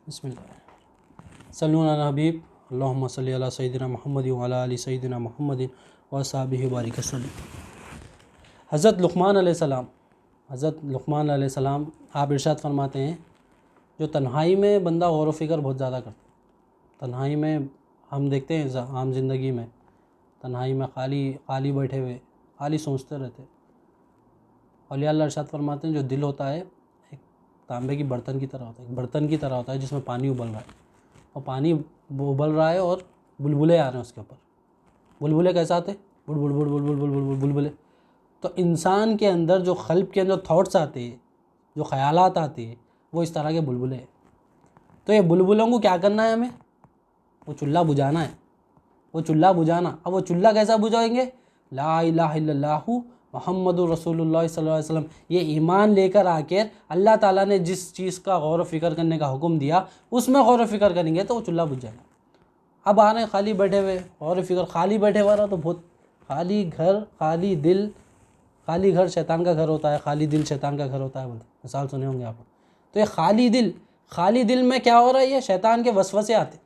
بسم اللہ صلو علی حبیب اللہم صلی علی سیدنا محمد وعلی آل سیدنا محمد وصحبہ وبارک وسلم۔ حضرت لقمان علیہ السلام آپ ارشاد فرماتے ہیں جو تنہائی میں بندہ غور و فکر بہت زیادہ کرتا ہے۔ تنہائی میں ہم دیکھتے ہیں عام زندگی میں تنہائی میں خالی بیٹھے ہوئے خالی سوچتے رہتے۔ اولیاء اللہ ارشاد فرماتے ہیں جو دل ہوتا ہے ایک تانبے کی برتن کی طرح ہوتا ہے، ایک برتن کی طرح ہوتا ہے جس میں پانی ابل رہا ہے، اور پانی ابل رہا ہے اور بلبلے آ رہے ہیں اس کے اوپر۔ بلبلے کیسے آتے؟ بڑ بڑ بڑ بڑ بڑ بڑ بڑ بلبلے۔ تو انسان کے اندر جو قلب کے اندر تھاٹس آتے ہیں، جو خیالات آتے ہیں، وہ اس طرح کے بلبلے ہیں۔ تو یہ بلبلوں کو کیا کرنا ہے ہمیں؟ وہ چولہا بجھانا ہے، وہ چولہا بجھانا۔ اب وہ چولہا کیسا بجھائیں گے؟ لا الہ الا اللہ محمد رسول اللہ صلی اللہ علیہ وسلم، یہ ایمان لے کر آ کے اللہ تعالیٰ نے جس چیز کا غور و فکر کرنے کا حکم دیا اس میں غور و فکر کریں گے تو وہ چولہا بجھ جائے گا۔ اب آ رہے ہیں خالی بیٹھے ہوئے غور و فکر، خالی بیٹھے ہوا رہا تو بہت خالی گھر خالی دل، خالی گھر شیطان کا گھر ہوتا ہے، خالی دل شیطان کا گھر ہوتا ہے، بولتے مثال سنے ہوں گے آپ۔ تو یہ خالی دل میں کیا ہو رہا ہے؟ یہ شیطان کے وسوسے آتے۔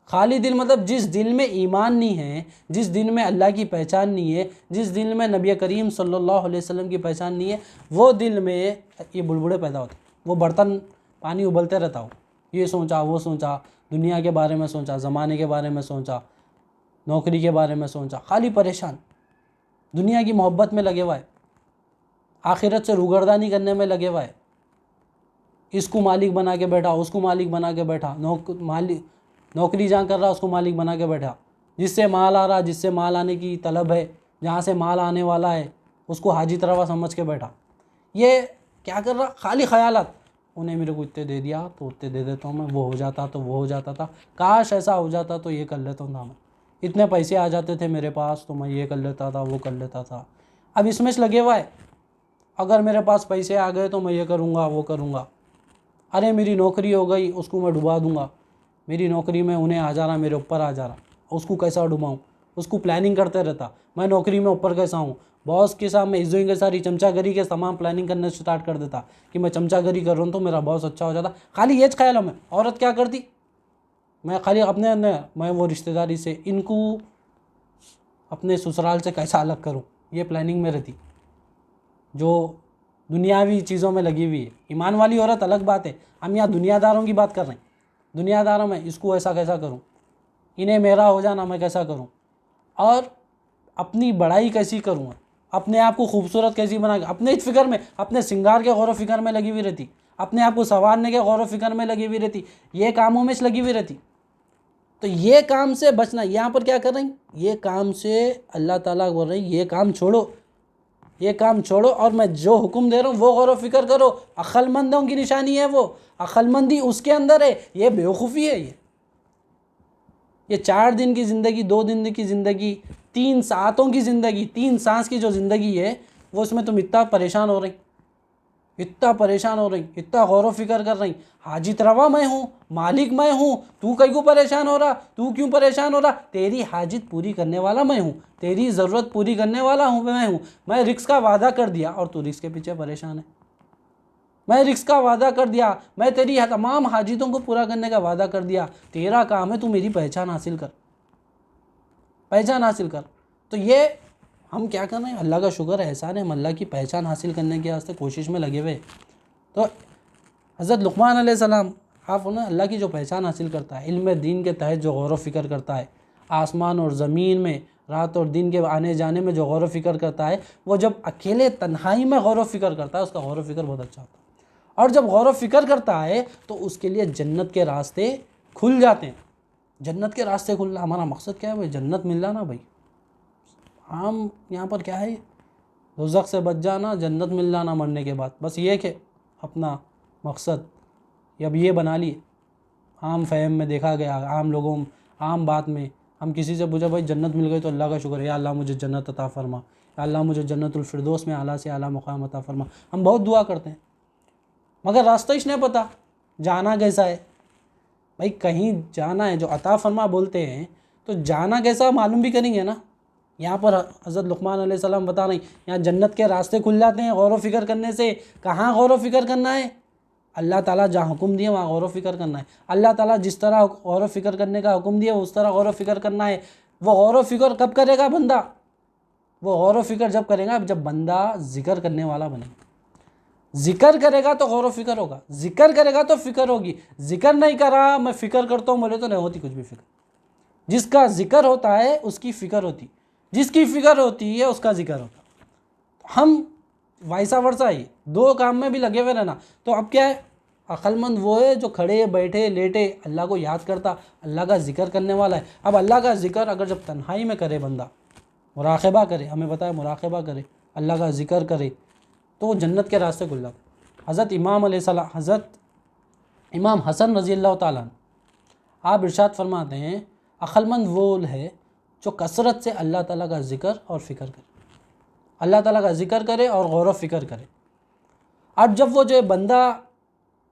خالی دل مطلب جس دل میں ایمان نہیں ہے، جس دل میں اللہ کی پہچان نہیں ہے، جس دل میں نبی کریم صلی اللہ علیہ وسلم کی پہچان نہیں ہے، وہ دل میں یہ بلبلے پیدا ہوتے۔ وہ برتن پانی ابلتے رہتا ہو، یہ سوچا وہ سوچا، دنیا کے بارے میں سوچا، زمانے کے بارے میں سوچا، نوکری کے بارے میں سوچا، خالی پریشان، دنیا کی محبت میں لگے ہوا ہے، آخرت سے روگردانی کرنے میں لگے ہوا ہے۔ اس کو مالک بنا کے بیٹھا، اس کو مالک بنا کے بیٹھا، نوکری جہاں کر رہا اس کو مالک بنا کے بیٹھا، جس سے مال آ رہا، جس سے مال آنے کی طلب ہے، جہاں سے مال آنے والا ہے اس کو حاجت روا سمجھ کے بیٹھا۔ یہ کیا کر رہا؟ خالی خیالات، انہیں میرے کو اتنے دے دیا تو اتنے دے دیتا ہوں میں، وہ ہو جاتا تو وہ ہو جاتا تھا، کاش ایسا ہو جاتا تو یہ کر لیتا ہوں میں، اتنے پیسے آ جاتے تھے میرے پاس تو میں یہ کر لیتا تھا وہ کر لیتا تھا۔ اب اس میں لگے ہوا ہے، اگر میرے پاس پیسے آ گئے تو میں یہ کروں گا وہ کروں گا، ارے میری نوکری ہو گئی اس کو میں ڈبا دوں گا، میری نوکری میں انہیں آ جا رہا میرے اوپر آ جا رہا، اس کو کیسا ڈباؤں، اس کو پلاننگ کرتے رہتا، میں نوکری میں اوپر کیسا ہوں، باس کے ساتھ میں عزت کے ساری چمچہ گری کے تمام پلاننگ کرنے سٹارٹ کر دیتا کہ میں چمچہ گری کر رہا ہوں تو میرا باس اچھا ہو جاتا۔ خالی یہ خیالوں میں عورت کیا کرتی؟ میں خالی میں وہ رشتہ داری سے ان کو اپنے سسرال سے کیسا الگ کروں، یہ پلاننگ میں رہتی، جو دنیاوی چیزوں میں لگی ہوئی ہے۔ ایمان والی عورت الگ بات ہے، ہم یہاں دنیا داروں کی بات کر رہے ہیں، دنیا داروں میں اس کو ایسا کیسا کروں، انہیں میرا ہو جانا میں کیسا کروں، اور اپنی بڑائی کیسی کروں، اپنے آپ کو خوبصورت کیسی بنا کے، اپنے فکر میں، اپنے سنگار کے غور و فکر میں لگی ہوئی رہتی، اپنے آپ کو سنوارنے کے غور و فکر میں لگی ہوئی رہتی، یہ کاموں میں لگی ہوئی رہتی۔ تو یہ کام سے بچنا، یہاں پر کیا کر رہے ہیں؟ یہ کام سے اللہ تعالیٰ بول رہے ہیں یہ کام چھوڑو، یہ کام چھوڑو اور میں جو حکم دے رہا ہوں وہ غور و فکر کرو۔ عقل مندوں کی نشانی ہے وہ، عقل مندی اس کے اندر ہے، یہ بیوقوفی ہے۔ یہ 4 دن کی زندگی، 2 دن کی زندگی، 3 ساعتوں کی زندگی، 3 سانس کی جو زندگی ہے وہ اس میں تم اتنا پریشان ہو رہی، اتنا پریشان ہو رہی، اتنا غور و فکر کر رہی، حاجت روا میں ہوں، مالک میں ہوں، تو کہیں کو پریشان ہو رہا، تو کیوں پریشان ہو رہا؟ تیری حاجت پوری کرنے والا میں ہوں، تیری ضرورت پوری کرنے والا ہوں میں رزق کا وعدہ کر دیا اور تو رزق کے پیچھے پریشان ہے۔ میں رزق کا وعدہ کر دیا، میں تیری تمام حاجتوں کو پورا کرنے کا وعدہ کر دیا، تیرا کام ہے تو میری پہچان حاصل کر، پہچان حاصل کر۔ تو یہ ہم کیا کر رہے ہیں؟ اللہ کا شکر ہے، احسان ہے، ہم اللہ کی پہچان حاصل کرنے کے واسطے کوشش میں لگے ہوئے۔ تو حضرت لقمان علیہ السلام آپ اللہ کی جو پہچان حاصل کرتا ہے، علم دین کے تحت جو غور و فکر کرتا ہے، آسمان اور زمین میں رات اور دن کے آنے جانے میں جو غور و فکر کرتا ہے، وہ جب اکیلے تنہائی میں غور و فکر کرتا ہے اس کا غور و فکر بہت اچھا ہوتا ہے، اور جب غور و فکر کرتا ہے تو اس کے لیے جنت کے راستے کھل جاتے ہیں۔ جنت کے راستے کھلنا ہمارا مقصد کیا ہے بھائی؟ جنت مل جانا بھائی۔ ہم یہاں پر کیا ہے؟ دوزخ سے بچ جانا، جنت مل جانا مرنے کے بعد، بس یہ کہ اپنا مقصد اب یہ بنا لیے۔ عام فہم میں دیکھا گیا، عام لوگوں، عام بات میں ہم کسی سے پوچھا بھائی جنت مل گئی تو اللہ کا شکر ہے، یا اللہ مجھے جنت عطا فرما، یا اللہ مجھے جنت الفردوس میں اعلیٰ سے اعلیٰ مقام عطا فرما، ہم بہت دعا کرتے ہیں، مگر راستہ ہی نہیں پتہ جانا کیسا ہے۔ بھائی کہیں جانا ہے، جو عطا فرما بولتے ہیں تو جانا کیسا معلوم بھی کریں گے نا۔ یہاں پر حضرت لقمان علیہ السلام بتا رہے ہیں یہاں جنت کے راستے کھل جاتے ہیں غور و فکر کرنے سے۔ کہاں غور و فکر کرنا ہے؟ اللہ تعالیٰ جہاں حکم دیے وہاں غور و فکر کرنا ہے. اللہ تعالیٰ جس طرح غور و فکر کرنے کا حکم دیا اس طرح غور و فکر کرنا ہے. وہ غور و فکر کب کرے گا بندہ؟ وہ غور و فکر جب کرے گا جب بندہ ذکر کرنے والا بنے. ذکر کرے گا تو غور و فکر ہوگا، ذکر کرے گا تو فکر ہوگی. ذکر نہیں کرا میں فکر کرتا ہوں بولے تو نہیں ہوتی کچھ بھی فکر. جس کا ذکر ہوتا ہے اس کی فکر ہوتی، جس کی فکر ہوتی ہے اس کا ذکر ہوتا. ہم وائسا ورسا ہی دو کام میں بھی لگے ہوئے رہنا. تو اب کیا ہے، عقل مند وہ ہے جو کھڑے بیٹھے لیٹے اللہ کو یاد کرتا، اللہ کا ذکر کرنے والا ہے. اب اللہ کا ذکر اگر جب تنہائی میں کرے بندہ، مراقبہ کرے، ہمیں پتہ ہے مراقبہ کرے، اللہ کا ذکر کرے تو وہ جنت کے راستے کھل جاتے. حضرت امام حسن رضی اللہ تعالیٰ عنہ آپ ارشاد فرماتے ہیں عقل مند وہ ہے جو کثرت سے اللہ تعالیٰ کا ذکر اور فکر کرے، اللہ تعالیٰ کا ذکر کرے اور غور و فکر کرے. اب جب وہ جو بندہ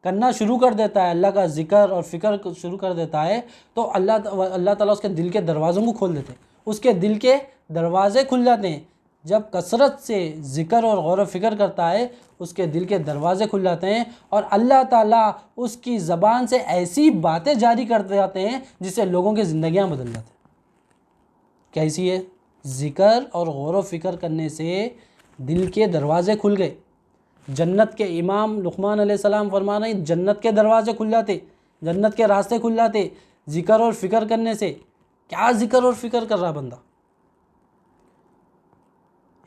کرنا شروع کر دیتا ہے، اللہ کا ذکر اور فکر شروع کر دیتا ہے تو اللہ تعالیٰ اس کے دل کے دروازوں کو کھول دیتے ہیں، اس کے دل کے دروازے کھل جاتے ہیں. جب کثرت سے ذکر اور غور و فکر کرتا ہے اس کے دل کے دروازے کھل جاتے ہیں اور اللہ تعالیٰ اس کی زبان سے ایسی باتیں جاری کرتے جاتے ہیں جس سے لوگوں کی زندگیاں بدل جاتی ہیں. کیسی ہے؟ ذکر اور غور و فکر کرنے سے دل کے دروازے کھل گئے. جنت کے امام لقمان علیہ السلام فرما رہے ہیں جنت کے دروازے کھل جاتے، جنت کے راستے کھل جاتے ذکر اور فکر کرنے سے. کیا ذکر اور فکر کر رہا بندہ؟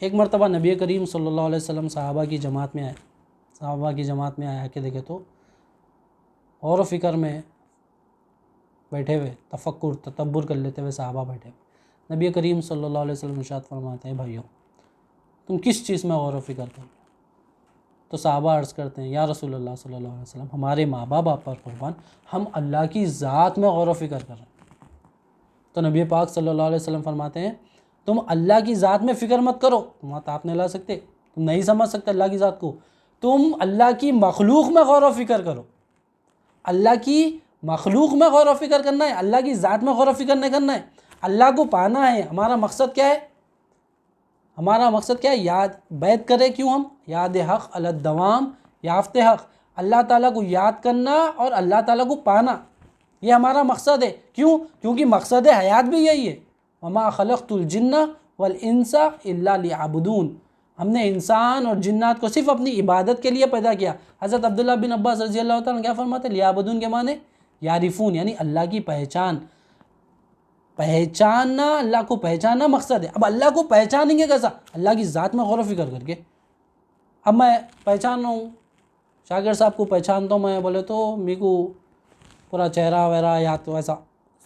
ایک مرتبہ نبی کریم صلی اللہ علیہ وسلم صحابہ کی جماعت میں آیا کہ دیکھے تو غور و فکر میں بیٹھے ہوئے، تفکر تدبر کر لیتے ہوئے صحابہ بیٹھے ہوئے. نبی کریم صلی اللہ علیہ وسلم ارشاد فرماتے ہیں بھائیوں تم کس چیز میں غور و فکر کر رہے ہو؟ تو صحابہ عرض کرتے ہیں یا رسول اللہ صلی اللہ علیہ وسلم ہمارے ماں باپ پر قربان، ہم اللہ کی ذات میں غور و فکر کر رہے ہیں. تو نبی پاک صلی اللہ علیہ وسلم فرماتے ہیں تم اللہ کی ذات میں فکر مت کرو، تم آپ نہیں لا سکتے، تم نہیں سمجھ سکتے اللہ کی ذات کو. تم اللہ کی مخلوق میں غور و فکر کرو. اللہ کی مخلوق میں غور و فکر کرنا ہے، اللہ کی ذات میں غور و فکر نہیں کرنا ہے. اللہ کو پانا ہے. ہمارا مقصد کیا ہے؟ ہمارا مقصد کیا ہے؟ یاد بیت کرے کیوں ہم؟ یاد حق علی الدوام یافت حق، اللہ تعالیٰ کو یاد کرنا اور اللہ تعالیٰ کو پانا، یہ ہمارا مقصد ہے. کیوں؟ کیونکہ مقصد حیات بھی یہی ہے. وما خلقت الجن والانس الا لیعبدون. ہم نے انسان اور جنات کو صرف اپنی عبادت کے لیے پیدا کیا. حضرت عبداللہ بن عباس رضی اللہ تعالیٰ کیا فرماتے ہیں؟ لیعبدون کے معنی یعرفون، یعنی اللہ کی پہچاننا، اللہ کو پہچاننا مقصد ہے. اب اللہ کو پہچانیں گے کیسا؟ اللہ کی ذات میں غور و فکر کر کے. اب میں پہچان رہا ہوں شاگرد صاحب کو پہچانتا ہوں میں، بولے تو میرے کو پورا چہرہ وغیرہ یا تو ایسا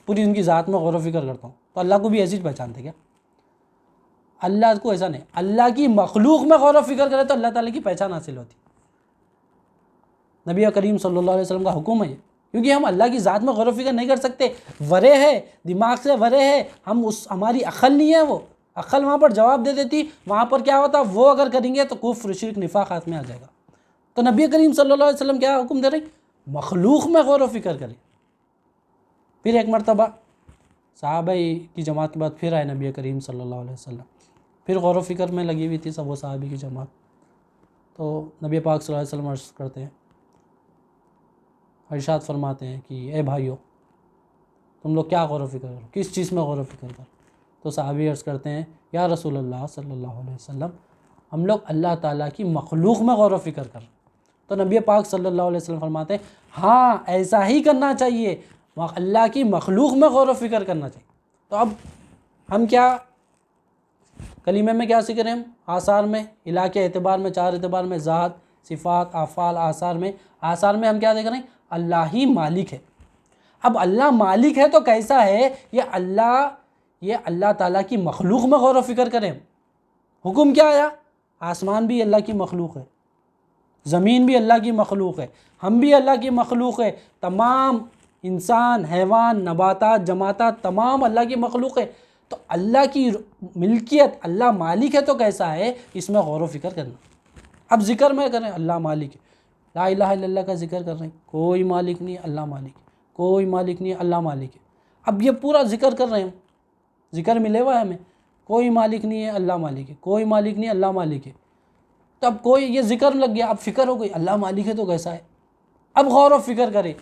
پوری ان کی ذات میں غور و فکر کرتا ہوں، تو اللہ کو بھی ایسی پہچانتے کیا؟ اللہ کو ایسا نہیں. اللہ کی مخلوق میں غور و فکر کرے تو اللہ تعالیٰ کی پہچان حاصل ہوتی. نبی کریم صلی اللہ علیہ وسلم کا حکم ہے، کیونکہ ہم اللہ کی ذات میں غور و فکر نہیں کر سکتے. ورے ہے، دماغ سے ورے ہے، ہماری عقل نہیں ہے. وہ عقل وہاں پر جواب دے دیتی، وہاں پر کیا ہوتا؟ وہ اگر کریں گے تو کفر شرک نفاق ہاتھ میں آ جائے گا. تو نبی کریم صلی اللہ علیہ وسلم کیا حکم دے رہے؟ مخلوق میں غور و فکر کریں. پھر ایک مرتبہ صحابہ کی جماعت کے بعد پھر آئے نبی کریم صلی اللہ علیہ وسلم، پھر غور و فکر میں لگی ہوئی تھی سب وہ صحابی کی جماعت. تو نبی پاک صلی اللہ علیہ وسلم عرض کرتے ہیں، ارشاد فرماتے ہیں کہ اے بھائیو تم لوگ کیا غور و فکر کرو، کس چیز میں غور و فکر کرو؟ تو صحابی عرض کرتے ہیں یا رسول اللہ صلی اللہ علیہ وسلم ہم لوگ اللہ تعالیٰ کی مخلوق میں غور و فکر کر. تو نبی پاک صلی اللہ علیہ وسلم فرماتے ہیں ہاں ایسا ہی کرنا چاہیے، اللہ کی مخلوق میں غور و فکر کرنا چاہیے. تو اب ہم کیا کلمے میں کیا سیکھ رہے ہیں؟ ہم آثار میں، الہ کے اعتبار میں، چار اعتبار میں، ذات، صفات، افعال، آثار میں ہم کیا دیکھ رہے ہیں؟ اللہ ہی مالک ہے. اب اللہ مالک ہے تو کیسا ہے؟ یہ اللہ تعالیٰ کی مخلوق میں غور و فکر کریں. حکم کیا آیا؟ آسمان بھی اللہ کی مخلوق ہے، زمین بھی اللہ کی مخلوق ہے، ہم بھی اللہ کی مخلوق ہے، تمام انسان، حیوان، نباتات، جماعتات تمام اللہ کی مخلوق ہے. تو اللہ کی ملکیت، اللہ مالک ہے تو کیسا ہے؟ اس میں غور و فکر کرنا. اب ذکر میں کریں اللہ مالک ہے، لا الہ الا اللہ کا ذکر کر رہے ہیں، کوئی مالک نہیں اللہ مالک ہے، کوئی مالک نہیں اللہ مالک ہے. اب یہ پورا ذکر کر رہے ہیں، ذکر ملے ہوا ہے ہمیں، کوئی مالک نہیں ہے اللہ مالک ہے، کوئی مالک نہیں اللہ مالک ہے. تو اب کوئی یہ ذکر لگ گیا، اب فکر ہو گئی اللہ مالک ہے تو کیسا ہے؟ اب غور و فکر کرے،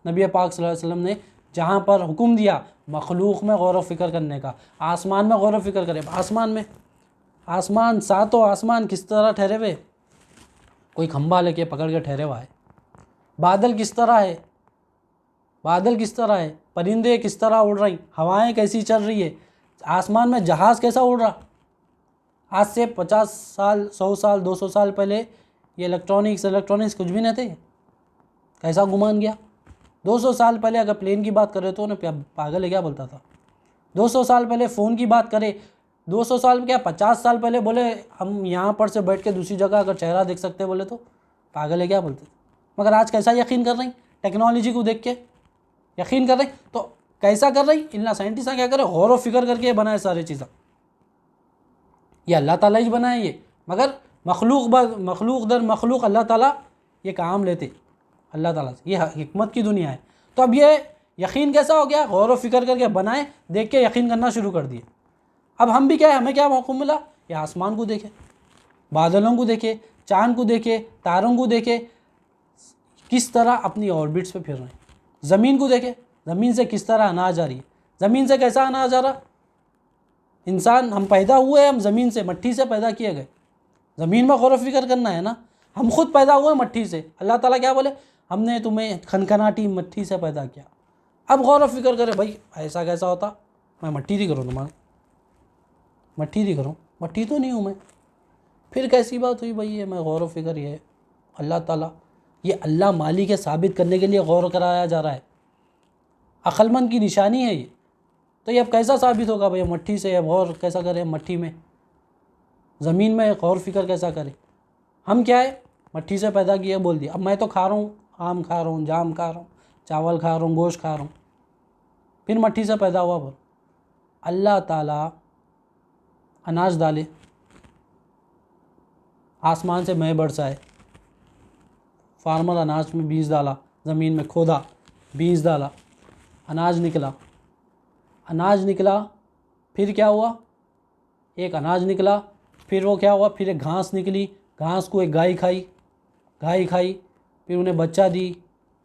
نبی پاک صلی اللہ علیہ وسلم نے جہاں پر حکم دیا مخلوق میں غور و فکر کرنے کا، آسمان میں غور و فکر کرے۔ آسمان ساتوں آسمان کس طرح ٹھہرے ہوئے، کوئی کھمبا لے کے پکڑ کے ٹھہرے ہوا ہے۔ بادل کس طرح ہے، پرندے کس طرح اڑ رہی، ہوائیں کیسی چل رہی ہے، آسمان میں جہاز کیسا اڑ رہا۔ آج سے 50 سال 100 سال 200 سال پہلے یہ الیکٹرانکس کچھ بھی نہیں تھے، کیسا گمان گیا۔ 200 سال پہلے اگر پلین کی بات کرے تو انہیں پاگل ہے کیا بولتا تھا۔ 200 سال پہلے فون کی بات کرے، 200 سال کیا 50 سال پہلے بولے ہم یہاں پر سے بیٹھ کے دوسری جگہ اگر چہرہ دیکھ سکتے بولے تو پاگل ہے کیا بولتے تھے۔ مگر آج کیسا یقین کر رہی ٹیکنالوجی کو دیکھ کے یقین کر رہی، تو کیسا کر رہی، ان سائنٹسٹ کیا کرے، غور و فکر کر کے بنائے سارے چیزیں، یہ اللہ تعالیٰ ہی بنائے یہ، مگر مخلوق در مخلوق اللہ تعالیٰ یہ کام لیتے اللہ تعالیٰ سے، یہ حکمت کی دنیا ہے۔ تو اب یہ یقین کیسا ہو گیا، غور و فکر کر کے بنائے، دیکھ کے یقین کرنا شروع کر دیے۔ اب ہم بھی کیا ہے، ہمیں کیا موقع ملا، یہ آسمان کو دیکھے، بادلوں کو دیکھے، چاند کو دیکھے، تاروں کو دیکھے کس طرح اپنی آربٹس پہ پھر رہے ہیں، زمین کو دیکھے، زمین سے کس طرح اناج آ رہی ہے، زمین سے کیسا اناج آ رہا۔ انسان ہم پیدا ہوئے، ہم زمین سے مٹی سے پیدا کیے گئے، زمین میں غور و فکر کرنا ہے نا، ہم خود پیدا ہوئے مٹی سے، اللہ تعالیٰ کیا بولے، ہم نے تمہیں کھنکھناٹی مٹی سے پیدا کیا۔ اب غور و فکر کرے بھائی ایسا کیسا ہوتا، میں مٹی دی کروں تمہارا، مٹی تو نہیں ہوں میں، پھر کیسی بات ہوئی بھائی، یہ میں غور و فکر، یہ اللہ تعالیٰ، یہ اللہ مالک ہے ثابت کرنے کے لیے غور کرایا جا رہا ہے، عقل مند کی نشانی ہے یہ۔ تو یہ اب کیسا ثابت ہوگا بھائی، مٹی سے اب غور کیسا کرے، مٹی میں زمین میں غور فکر کیسا کرے، ہم کیا ہے مٹی سے پیدا کیا بول دیا۔ اب میں تو کھا رہا ہوں، آم کھا رہا ہوں، جام کھا رہا ہوں، چاول کھا رہا ہوں، گوشت کھا رہا ہوں، پھر مٹی سے پیدا ہوا بول۔ اللہ تعالیٰ اناج ڈالے، آسمان سے مے برسائے، فارمر اناج میں بیج ڈالا، زمین میں کھودا، بیج ڈالا، اناج نکلا، پھر کیا ہوا، ایک اناج نکلا، پھر وہ کیا ہوا، پھر ایک گھاس نکلی، گھاس کو ایک گائے کھائی، پھر انہیں بچہ دی،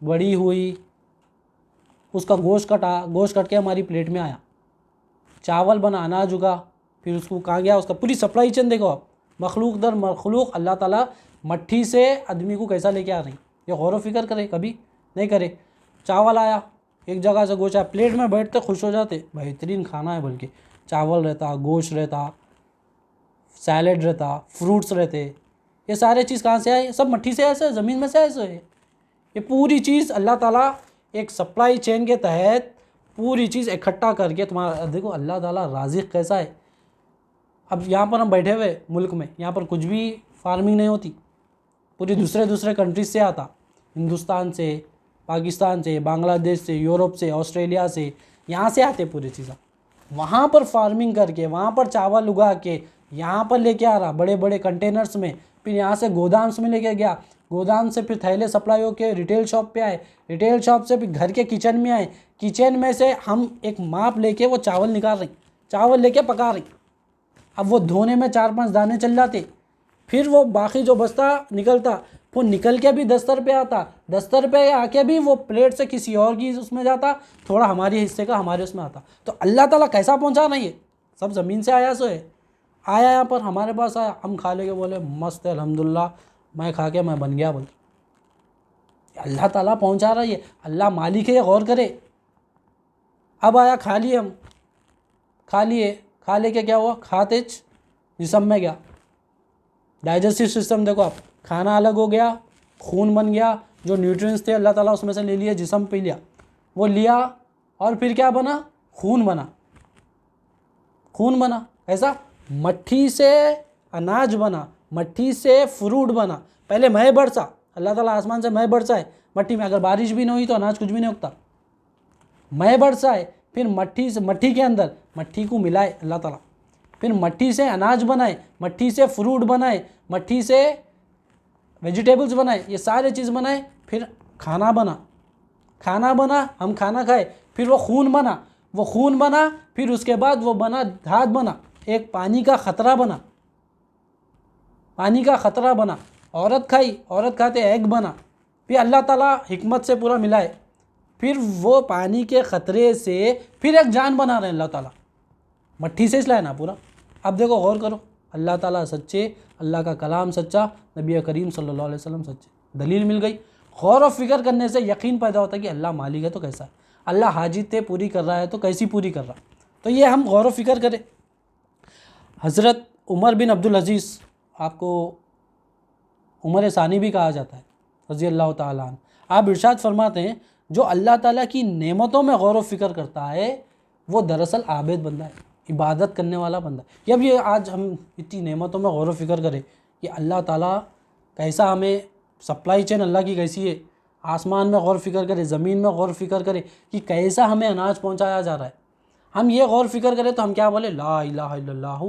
بڑی ہوئی، اس کا گوشت کٹ کے ہماری پلیٹ میں آیا، چاول بنا، اناج اگا، پھر اس کو کہاں گیا، اس کا پوری سپلائی چین دیکھو آپ، مخلوق در مخلوق اللہ تعالیٰ مٹی سے آدمی کو کیسا لے کے آ رہی، یہ غور و فکر کرے کبھی نہیں کرے۔ چاول آیا ایک جگہ سے، گوشت آیا، پلیٹ میں بیٹھتے خوش ہو جاتے، بہترین کھانا ہے، بلکہ چاول رہتا، گوشت رہتا، سیلڈ رہتا، فروٹس رہتے، یہ سارے چیز کہاں سے آئے، سب مٹی سے ایسے، زمین میں سے ایسے ہے۔ یہ پوری چیز اللہ تعالیٰ ایک سپلائی چین کے تحت پوری چیز اکٹھا کر کے تمہارا، دیکھو اللہ تعالیٰ رازق کیسا ہے۔ اب یہاں پر ہم بیٹھے ہوئے ملک میں، یہاں پر کچھ بھی فارمنگ نہیں ہوتی، پوری دوسرے کنٹریز سے آتا، ہندوستان سے، پاکستان سے، بنگلہ دیش سے، یورپ سے، آسٹریلیا سے، یہاں سے آتے پوری چیزیں، وہاں پر فارمنگ کر کے، وہاں پر چاول اگا کے یہاں پر لے کے آ رہا بڑے بڑے کنٹینرز میں، پھر یہاں سے گودامس میں لے کے گیا، گودام سے پھر تھیلے سپلائی ہو کے ریٹیل شاپ پہ آئے، ریٹیل شاپ سے پھر گھر کے کچن میں آئے، کچن میں سے ہم ایک ماپ لے کے وہ چاول نکال رہی، چاول لے کے پکا رہی، اب وہ دھونے میں 4-5 دانے چل جاتے، پھر وہ باقی جو بچتا نکلتا، وہ نکل کے بھی دستر پہ آتا، دستر پہ آ کے بھی وہ پلیٹ سے کسی اور کی اس میں جاتا، تھوڑا ہماری حصے کا ہمارے اس میں آتا۔ تو اللہ تعالیٰ کیسا پہنچا رہا ہے، سب زمین سے آیا سو ہے، آیا یہاں پر ہمارے پاس آیا، ہم کھا لے کے بولے مست ہے الحمدللہ، میں کھا کے میں بن گیا بول۔ اللہ تعالیٰ پہنچا رہا ہے، اللہ مالک ہے، غور کرے۔ اب آیا کھا لیے، ہم کھا لے کے کیا ہوا، کھاتے جسم میں گیا، ڈائجسٹو سسٹم دیکھو آپ، کھانا الگ ہو گیا، خون بن گیا، جو نیوٹرینز تھے اللہ تعالیٰ اس میں سے لے لیا، جسم پہ لیا، وہ لیا، اور پھر کیا بنا، خون بنا، ایسا مٹی سے اناج بنا، مٹی سے فروٹ بنا، پہلے مے برسا، اللہ تعالیٰ آسمان سے مے برسا ہے مٹی میں، اگر بارش بھی نہیں ہوئی تو اناج کچھ بھی نہیں اگتا، مے برسا ہے، پھر مٹی کے اندر مٹی کو ملائے اللہ تعالیٰ، پھر مٹی سے اناج بنائے، مٹی سے فروٹ بنائے، مٹی سے ویجیٹیبلز بنائے، یہ سارے چیز بنائے، پھر کھانا بنا، ہم کھانا کھائے، پھر وہ خون بنا، پھر اس کے بعد وہ بنا دھات بنا، ایک پانی کا خطرہ بنا، عورت کھائی، عورت کھاتے ایگ بنا، پھر اللہ تعالیٰ حکمت سے پورا ملائے، پھر وہ پانی کے قطرے سے پھر ایک جان بنا رہے ہیں اللہ تعالیٰ، مٹھی سے اس لائے نا پورا۔ اب دیکھو غور کرو، اللہ تعالیٰ سچے، اللہ کا کلام سچا، نبی کریم صلی اللہ علیہ وسلم سچے، دلیل مل گئی۔ غور و فکر کرنے سے یقین پیدا ہوتا ہے کہ اللہ مالک ہے تو کیسا ہے، اللہ حاجتیں پوری کر رہا ہے تو کیسی پوری کر رہا ہے۔ تو یہ ہم غور و فکر کریں۔ حضرت عمر بن عبدالعزیز، آپ کو عمر ثانی بھی کہا جاتا ہے، رضی اللہ تعالیٰ عنہ، آپ ارشاد فرماتے ہیں جو اللہ تعالیٰ کی نعمتوں میں غور و فکر کرتا ہے وہ دراصل عابد بندہ ہے، عبادت کرنے والا بندہ ہے۔ جب یہ آج ہم اتنی نعمتوں میں غور و فکر کریں کہ اللہ تعالیٰ کیسا ہمیں سپلائی چین اللہ کی کیسی ہے، آسمان میں غور و فکر کرے، زمین میں غور و فکر کرے کہ کیسا ہمیں اناج پہنچایا جا رہا ہے، ہم یہ غور و فکر کریں تو ہم کیا بولے، لا الہ الا اللہ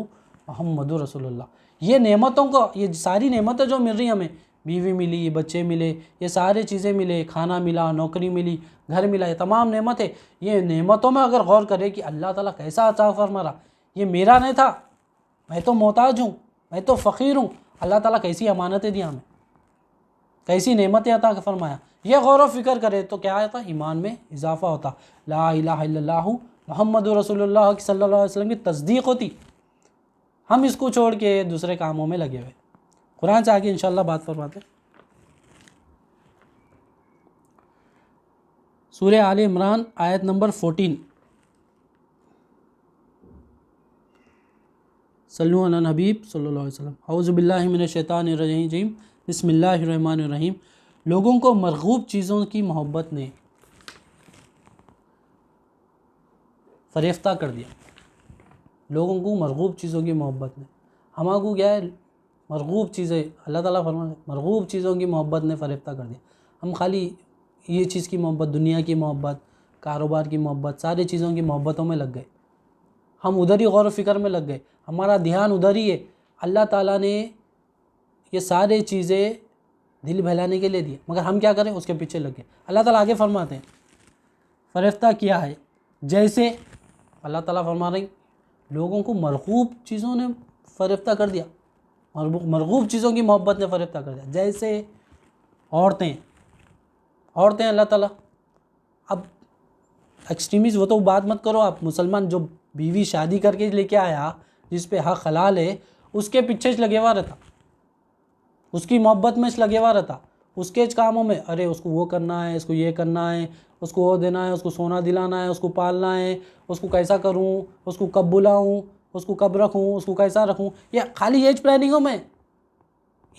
محمد رسول اللہ۔ یہ نعمتوں کو، یہ ساری نعمتیں جو مل رہی ہیں ہمیں، بیوی ملی، بچے ملے، یہ سارے چیزیں ملے، کھانا ملا، نوکری ملی، گھر ملا، یہ تمام نعمتیں، یہ نعمتوں میں اگر غور کرے کہ اللہ تعالیٰ کیسا عطا فرما رہا، یہ میرا نہیں تھا، میں تو محتاج ہوں، میں تو فقیر ہوں، اللہ تعالیٰ کیسی امانتیں دی ہمیں، کیسی نعمتیں عطا فرمایا، یہ غور و فکر کرے تو کیا آتا، ایمان میں اضافہ ہوتا، لا الہ الا اللہ محمد رسول اللہ صلی اللہ علیہ وسلم کی تصدیق ہوتی۔ ہم اس کو چھوڑ کے دوسرے کاموں میں لگے ہوئے۔ قرآن سے آگے انشاءاللہ بات فرماتے ہیں۔ سورہ آل عمران آیت نمبر 14۔ صلو علی حبیب صلی اللہ علیہ وسلم۔ اعوذ باللہ من الشیطان الرجیم، بسم اللہ الرحمن الرحیم۔ لوگوں کو مرغوب چیزوں کی محبت نے فریفتہ کر دیا، لوگوں کو مرغوب چیزوں کی محبت نے، ہمارے کو کیا ہے، مرغوب چیزیں، اللہ تعالیٰ فرماتے ہیں مرغوب چیزوں کی محبت نے فریفتہ کر دیا۔ ہم خالی یہ چیز کی محبت، دنیا کی محبت، کاروبار کی محبت، ساری چیزوں کی محبتوں میں لگ گئے، ہم ادھر ہی غور و فکر میں لگ گئے، ہمارا دھیان ادھر ہی ہے۔ اللہ تعالیٰ نے یہ سارے چیزیں دل بہلانے کے لیے دی، مگر ہم کیا کریں، اس کے پیچھے لگ گئے۔ اللہ تعالیٰ آگے فرماتے ہیں فریفتہ کیا ہے، جیسے اللہ تعالیٰ فرما رہے ہیں لوگوں کو مرغوب چیزوں نے فریفتہ کر دیا، مرغوب چیزوں کی محبت نے فریفتہ کر دیا، جیسے عورتیں اللہ تعالیٰ، اب ایکسٹریمیز وہ تو بات مت کرو، آپ مسلمان جو بیوی شادی کر کے لے کے آیا جس پہ حق حلال ہے، اس کے پیچھے لگے ہوا رہتا، اس کی محبت میں لگے ہوا رہتا، اس کے کاموں میں، ارے اس کو وہ کرنا ہے، اس کو یہ کرنا ہے، اس کو وہ دینا ہے، اس کو سونا دلانا ہے، اس کو پالنا ہے، اس کو کیسا کروں، اس کو کب بلاؤں، اس کو کب رکھوں، اس کو کیسا رکھوں، یہ خالی ایج پلاننگوں میں،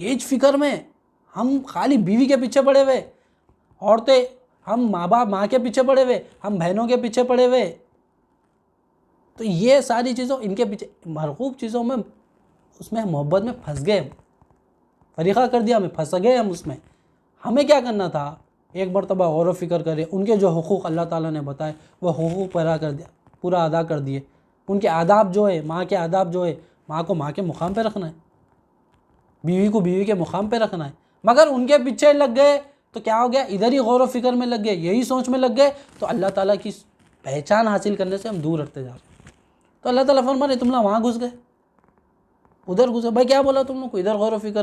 ایج فکر میں ہم خالی بیوی کے پیچھے پڑے ہوئے، عورتیں، ہم ماں کے پیچھے پڑے ہوئے، ہم بہنوں کے پیچھے پڑے ہوئے۔ تو یہ ساری چیزوں، ان کے پیچھے مرغوب چیزوں میں، اس میں محبت میں پھنس گئے، ہم فریقہ کر دیا، ہمیں پھنس گئے ہم اس میں۔ ہمیں کیا کرنا تھا، ایک مرتبہ غور و فکر کرے، ان کے جو حقوق اللہ تعالیٰ نے بتائے وہ حقوق پورا ادا کر دیے، ان کے آداب جو ہے، ماں کے آداب جو ہے، ماں کو ماں کے مقام پہ رکھنا ہے، بیوی کو بیوی کے مقام پہ رکھنا ہے، مگر ان کے پیچھے لگ گئے تو کیا ہو گیا، ادھر ہی غور و فکر میں لگ گئے، یہی سوچ میں لگ گئے، تو اللہ تعالیٰ کی پہچان حاصل کرنے سے ہم دور رکھتے جا رہے ہیں۔ تو اللہ تعالیٰ فرما رہے تم لوگ وہاں گھس گئے، ادھر گھسے، بھائی کیا بولا تم لوگ کو، ادھر غور و فکر